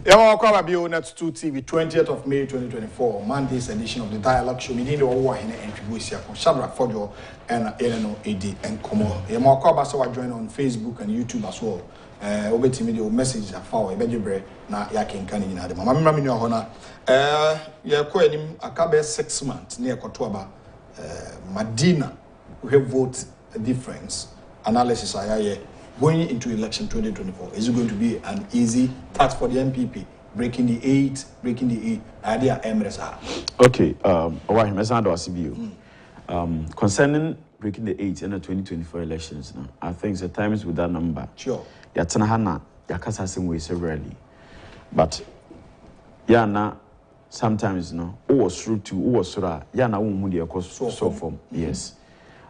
Yawakwa Net 2 TV, 20th of May 2024, Monday's edition of the Dialogue Show. We need to war in and Tribusia from Shabra Fodio and Eleno AD and Como. Yawakwa Basawa join on Facebook and YouTube as well. Kencity Media messages are found. Bejibre na yakin kani na de. Mama mimi no hona. Yakwa enim akabe 6 months near Kotoaba. Madina we have vote difference analysis ayaye. Going into election 2024, is it going to be an easy task for the MPP? Breaking the 8, idea Emirates are. Okay, concerning breaking the 8 in the 2024 elections, now, I think the times with that number. Sure. Yatanahana, Yakasa way severely. But Yana, sometimes no, who was through to who was Sura, Yana Umudia so form. Yes.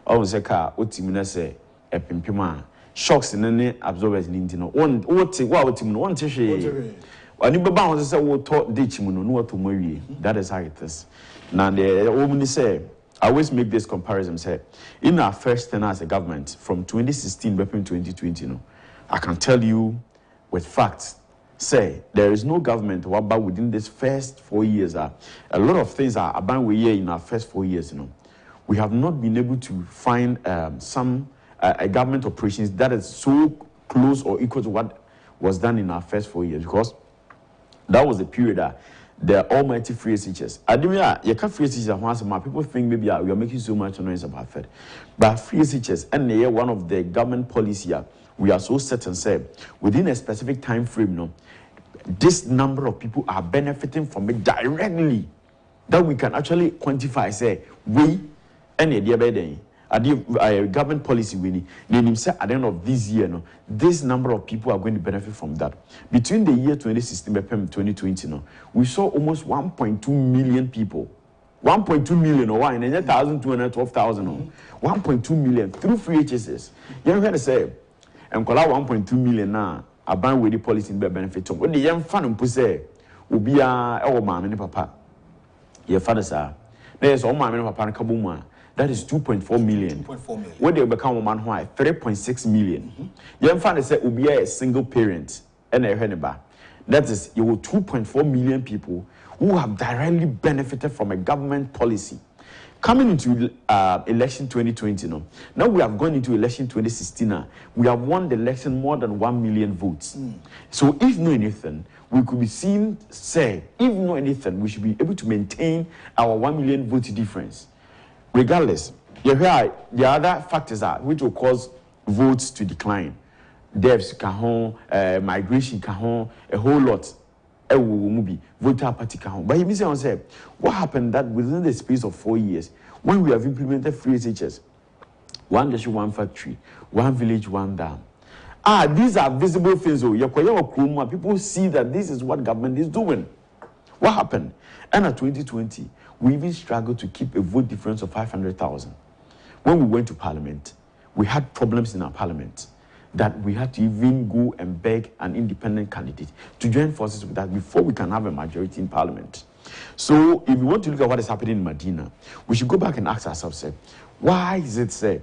I was a car, Utiminese, a pimpima. Shocks in any absorbers in India. What team one tissue. When you bound to say what taught Ditchimuno, no to Murray. That is how it is. Now, the woman say, I always make this comparison. Say, in our first tenure as a government from 2016 to 2020, no, I can tell you with facts. Say, there is no government about within this first 4 years. A lot of things are about we in our first 4 years. You know, we have not been able to find some. A government operations that is so close or equal to what was done in our first 4 years, because that was the period that the almighty free SHS. I do you can't free SHS once a month. People think maybe we are making so much noise about Fed, but free SHS and one of the government policy we are so set and say within a specific time frame, no, this number of people are benefiting from it directly, that we can actually quantify. Say we any idea by then. A government policy winning. At the end of this year, no, this number of people are going to benefit from that. Between the year 2016 and 2020, no, we saw almost 1.2 million people. 1.2 million or 1,212,000. 1.2 million through free HSS. You know say, and call out 1.2 million now. A ban with the policy in benefit. When the young fan say, will be our mom and papa. Your father, sir. There's all my men of papa and kabuma. That is 2.4 million. 2.4 million. When they become a man who 3.6 million. You find say will be a single parent and a heneba. That is you will 2.4 million people who have directly benefited from a government policy. Coming into election 2020 now we have gone into election 2016 we have won the election more than 1 million votes. So if no anything, we could be seen say, if no anything, we should be able to maintain our 1 million vote difference. Regardless, the other factors are which will cause votes to decline. Deaths, migration, a whole lot. Voter party. But he means what happened that within the space of 4 years, when we have implemented free SHS, one district, one factory, one village, one dam. These are visible things. People see that this is what government is doing. What happened? And at 2020, we even struggled to keep a vote difference of 500,000. When we went to parliament, we had problems in our parliament that we had to even go and beg an independent candidate to join forces with us before we can have a majority in parliament. So if we want to look at what is happening in Medina, we should go back and ask ourselves, why is it say,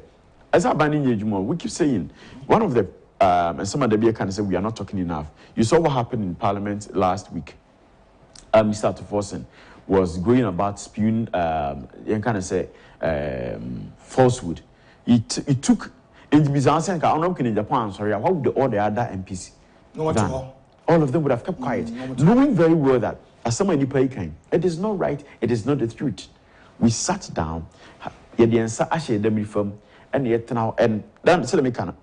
as our banding Agyapong, we keep saying, one of the, and some of the beer can say we are not talking enough. You saw what happened in parliament last week. Mr. Tuforsen was going about spewing, falsehood. It took in Japan, sorry, what would all the other MPs done? All of them would have kept quiet, knowing very well that as somebody came, it is not right, it is not the truth. We sat down, and then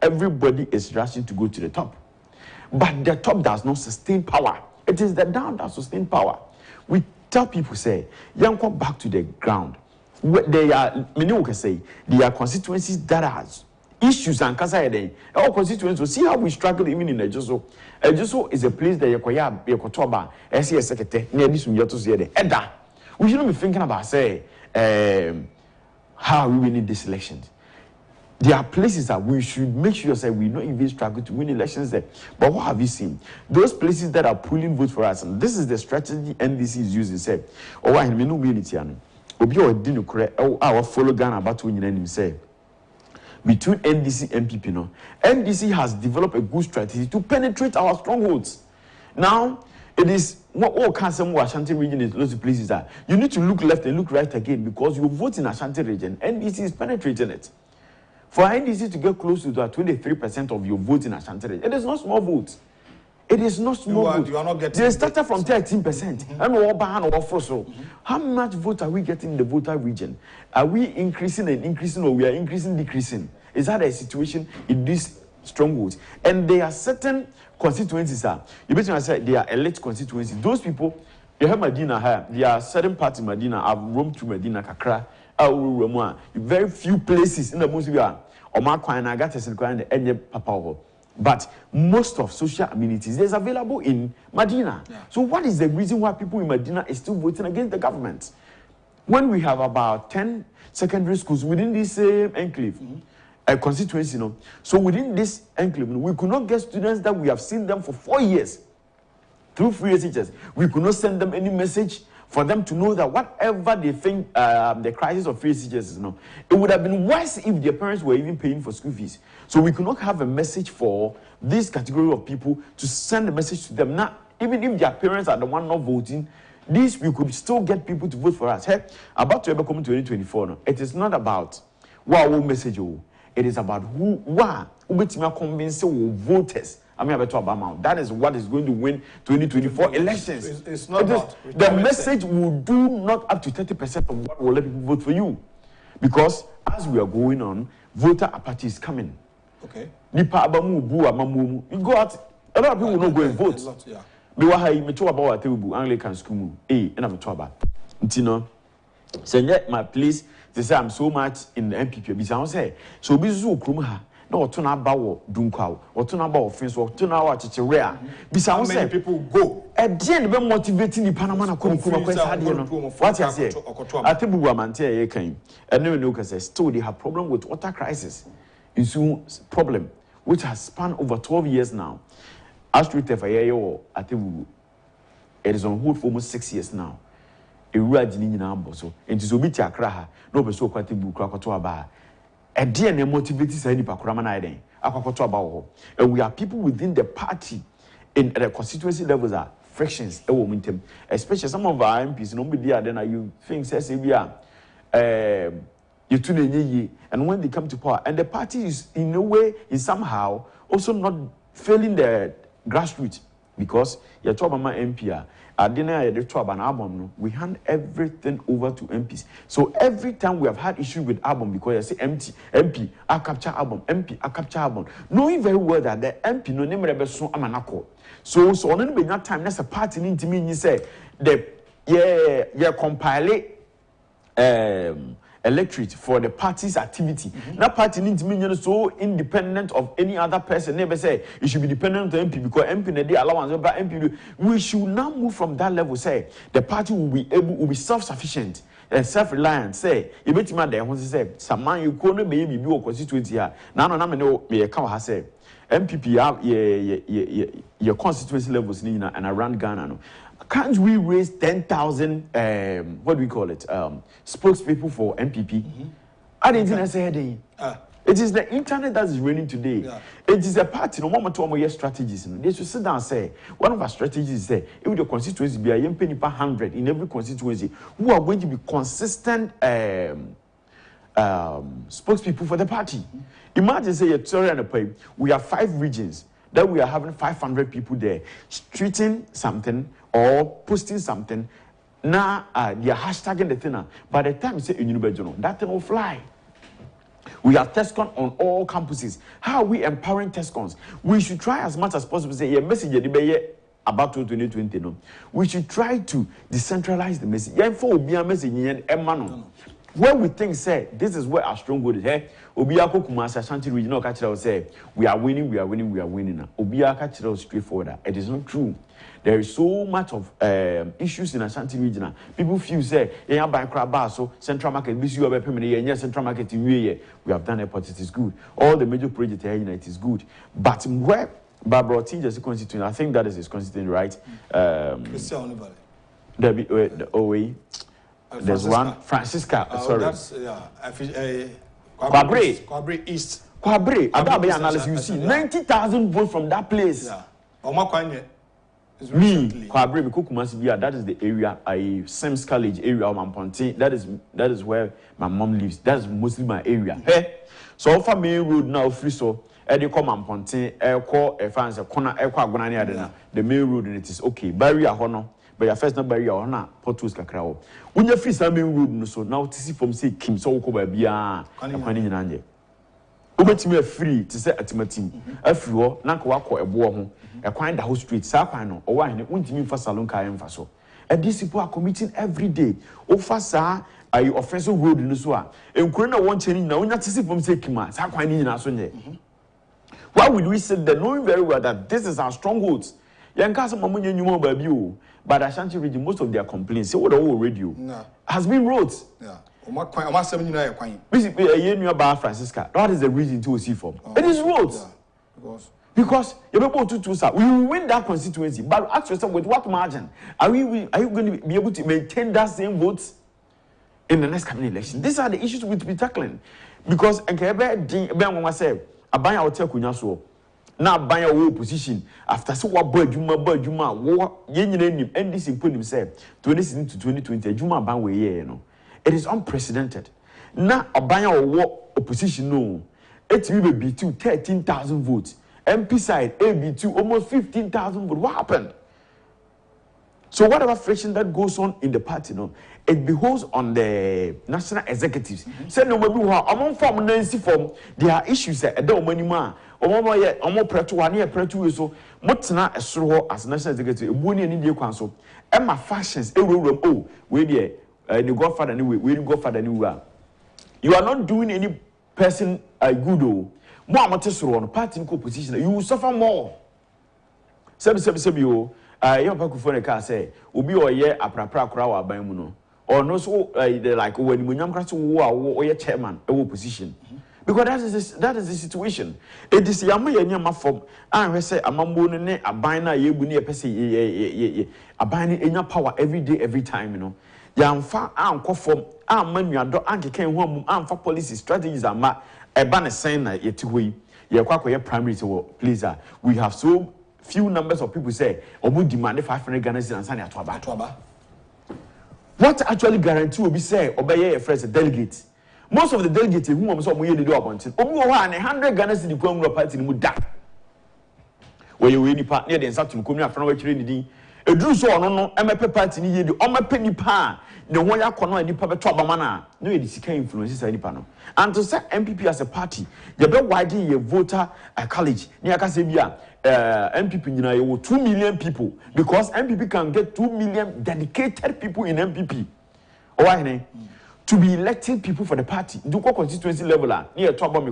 everybody is rushing to go to the top. But the top does not sustain power. It is the down that sustains power. We tell people, say, young come back to the ground. They are, many can say, there are constituencies that are issues and kasa. All constituencies, see how we struggle even in Ejuso. Ejuso is a place that you kotoba, SCS secretary, near this we to say the Edda. We shouldn't be thinking about, say, how we win this election. There are places that we should make sure that we don't even struggle to win elections there. But what have you seen? Those places that are pulling votes for us, and this is the strategy NDC is using. Say, oh, I mean, no unity. Obi or didn't correct our follow Ghana about to win him say. Between NDC and MPP, NDC has developed a good strategy to penetrate our strongholds. Now, It is what all Kansam Ashanti region is lots of places that you need to look left and look right again because you vote in Ashanti region. NDC is penetrating it. For NDC to get close to that 23% of your vote in Ashanti region, it is not small votes. It is not small vote. You are not getting. They started from 13%. And we're behind our first. How much vote are we getting in the voter region? Are we increasing and increasing, or we are increasing, decreasing? Is that a situation in these strongholds? And there are certain constituencies. You basically say they are elite constituencies. Those people, you have Medina here. There are certain parts in Medina. I've roamed through Medina, Kakra, very few places in the Muslim. But most of social amenities is available in Medina. Yeah. So what is the reason why people in Medina is still voting against the government? When we have about 10 secondary schools within this same enclave, a constituency, so within this enclave, we could not get students that we have seen them for 4 years through free teachers. We could not send them any message for them to know that whatever they think the crisis of free teachers is, it would have been worse if their parents were even paying for school fees. So we could not have a message for this category of people to send a message to them. Now, even if their parents are the one not voting, this we could still get people to vote for us. Hey, about to ever come to 2024, it is not about what message. It is about who convince voters. That is what is going to win 2024 elections. It's not about the message will do not up to 30% of what will let people vote for you. Because as we are going on, voter apathy is coming. Okay. You go out, a lot of people will not go and vote. Anglican school, and I'm say my place, they say I'm so much in the MPP. So be no, turn about Dunkau, or turn about offense, or turn out at rare. Besides, many people go. At the end, motivating the Panama. What I say, I think we were Mantia came. And no one says, still they have problem with water crisis. It's a problem which has spanned over 12 years now. As to it, I think it is on hold for almost 6 years now. A rage in Namboso, and to Sobitia Kraha, no Beso Quatibu Krakatoa. A DNA motivates any Pakuramana. And we are people within the party in the constituency levels are frictions, especially some of our MPs. Nobody there, then you think, says, we are and when they come to power, and the party is in a way, is somehow also not failing the grassroots because you're talking about MP. We hand everything over to MPs. So every time we have had issue with album because I say MP, I capture album, MP, I capture album, knowing very well that the MP no name ever so amanako. So on any time that's a party into me. You say the compile electorate for the party's activity. That party needs to be so independent of any other person. Never say it should be dependent on MP because MP ne dey allowance by MP. We should now move from that level. Say the party will be self-sufficient and self-reliant. Say you bet me there. Once say some man you go no be your constituency here. Now no me no me come has say MPP your constituency levels and around Ghana no. Can't we raise 10,000, what do we call it, spokespeople for MPP? I didn't say it is the internet that is reigning today. Yeah. It is a party, no moment to our strategies. They should sit down and say, one of our strategies is say, if the constituency be a penny per 100 in every constituency, who are going to be consistent spokespeople for the party. Imagine, say, we have 5 regions. That we are having 500 people there, tweeting something or posting something. Now they are hashtagging the thing. By the time you say that thing will fly. We have TESCON on all campuses. How are we empowering TESCONs? We should try as much as possible to say a message about 2020. No, we should try to decentralize the message. Where we think, say, this is where our stronghold is. Hey, Obiako Kumasi Ashanti regional catcher say, we are winning. Obiaka straightforward. It is not true. There is so much of issues in Ashanti region. People feel say, yeah, by crab so central market, central market we have done it is good. All the major projects here it is good. But where Barbara Tinger's constituent, I think that is his constituent, right? There's one Francisca. Sorry. That's Kwabre East. Kwabre. About analysis, you see 90,000 votes from that place. Yeah. Me, Kwabre Kukumasi, that is the area, Sims College area of Mamponte. That is where my mom lives. That is mostly my area. Hey, so for main road now, free so. They come Mamponte, call a fans a corner, the main road, and it is okay. Barrier honor, but your first not barrier honor, Portus Cacrao. When you free some main road, so now to see from say Kim so by Bia, and Ubetime free to say at my team. A few, Nanko, a war, a quiet the whole street, Sapano, or wine, won't mean for Salon Kayan Faso. And these people are committing every day. Oh, Fasa, are you offensive road in the Swa? And Kurena won't change now, not to see from Sekima, Saquani in Asunye. Why would we say that knowing very well that this is our strongholds? Yankasa Mamunya Numa Babu, but Ashanti region, most of their complaints, say what the whole radio has been roads. Yeah. Basically, a year near Bar Francisca. That is the reason to see from. It is roads. Yeah. Because you're able to sir, we will win that constituency. But ask yourself, with what margin are you going to be able to maintain that same votes in the next coming election? These are the issues we will be tackling. Because say, Abaya will tell Kunyaso. Now Abaya will position after so what boy Juma yen and this in put himself 2016 to 2020 Juma Banwe you know. It is unprecedented. Now Abaya will opposition no. It will be 13,000 votes. MP side AB2 almost 15,000 votes. What happened? So whatever friction that goes on in the party, it behoves on the national executives. Say no maybe among form Nancy form there are issues that don't money man. Omo preto one year preto so motena esoro as national executive ebuni ani die kwan so e ma fashions we there the godfather anyway we godfather anyway. You are not doing any person good o. Mo amote soro on party in position you will suffer more. Sebi o your akufo-addo can say obi oye aprapra kura wa ban mu no or no so like when munyam kra so wo ye chairman e wo position because that is the situation. It is yama ye nyama form an we say amambo ne aban na ye bu ne pese ye aban ne enya power every day every time yamfa anko form an manuado ankeka hu amum anfa policy strategies ama eba ne sen na ye ti hoyi ye kwakoye primary to please we have so few numbers of people say omu demand 500 Ghana cedis and atoaba. What actually guarantee will be say obey a first delegate? Most of the delegates who am so we do appointing. Omu 100 Ghana cedis Congress party ni mu da. Where you any part near the insult to Kumia from which really a drew so no MP party ni yedi o mape nipa the one ya kono nipa be to abamana no e sika influences nipa no and to say MPP as a party they be widely your voter college ni aka say bia MPP nyina you 2 million people because MPP can get 2 million dedicated people in MPP or why to be electing people for the party do constituency level near to about me